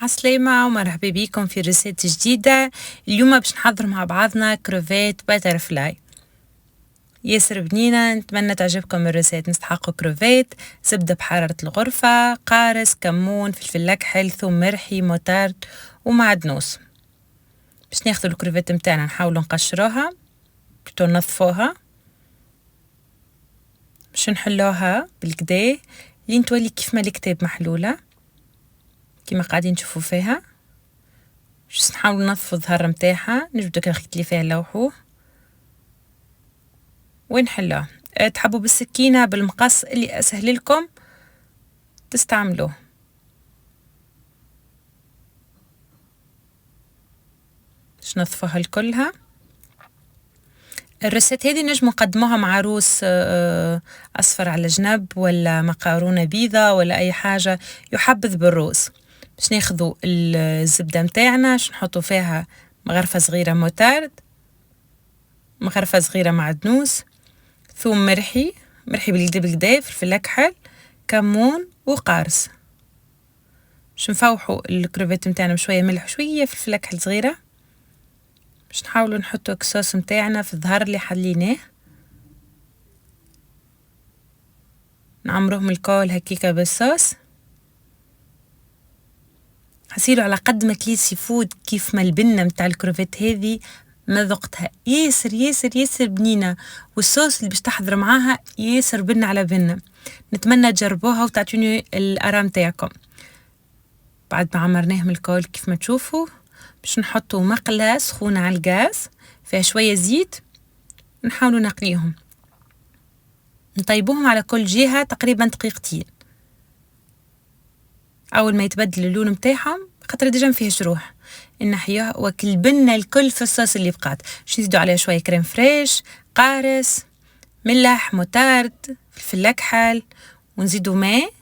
عسلامة ومرحبا بكم في ريسيت جديدة. اليوم باش نحضر مع بعضنا كروفيت باترفلاي ياسر بنينة. نتمنى تعجبكم الريسيت. نستحقوا كروفيت، زبدة بحرارة الغرفة، قارص، كمون، فلفل أكحل، ثوم مرحي، موتارد ومعدنوس. باش ناخذ الكروفيت متاعنا نحاولوا نقشروها بتو ننظفوها، باش نحلوها بالكدا لين تولي كيف ما الكتاب محلولة كيما قاعدين تشوفوا فيها. باش نحاول ننظفوا الظهر متاعها، نجبدو كان الخيط اللي فيها نلوحوه ونحلوه. تحبوا بالسكينة بالمقص اللي أسهل لكم تستعملوه. باش ننظفوها الكلها. الرسات هذه نجم نقدموها مع روس أصفر على جنب ولا مقارونة بيضة ولا أي حاجة يحبذ بالروس. باش ناخذوا الزبدة متاعنا، باش نحطوا فيها مغرفة صغيرة موتارد، مغرفة صغيرة معدنوس، ثوم مرحي بالكدا، فلفل أكحل، كمون وقارص. باش نفوحوا الكروفيت متاعنا بشوية ملح وشوية فلفل أكحل صغيرة. باش نحاولوا نحطوا الصوص متاعنا في الظهر اللي حليناه، نعمروهم الكل هكيكا بالصوص. حسيلوا على قد ما كليت سي فود كيف ما البنة متاع الكروفيت هذه ما ذقتها ياسر ياسر ياسر بنينة، والصوص اللي باش تحضر معاها ياسر بنة على بنة. نتمنى تجربوها وتعطوني الآراء متاعكم. بعد ما عمرناهم الكل كيف ما تشوفوا، باش نحطوا مقلة سخونة على الغاز فيها شوية زيت، نحاولوا نقليهم، نطيبوهم على كل جهة تقريبا دقيقتين. أول ما يتبدل اللون متاعهم خاطر ديجا فيه جروح نحيوها وكل بنة الكل في الصوص اللي بقات. باش نزيدوا عليها شوية كريم فريش، قارص، ملح، موتارد، فلفل أكحل، ونزيدوا ماء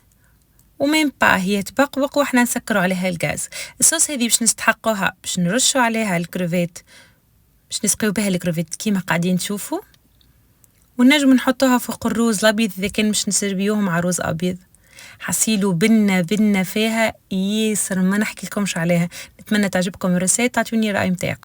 ومين با هي تبقبق واحنا نسكروا عليها الغاز. الصوص هذه باش نستحقوها، باش نرشوا عليها الكروفيت، باش نسقيو بها الكروفيت كيما قاعدين تشوفوا، ونجم نحطوها فوق الروز الابيض اذا كان مش نسربيوه مع روز ابيض. حسيلو بنة فيها ياسر ما نحكي لكمش عليها. نتمنى تعجبكم الرسالة، تعطوني رأي متاعكم.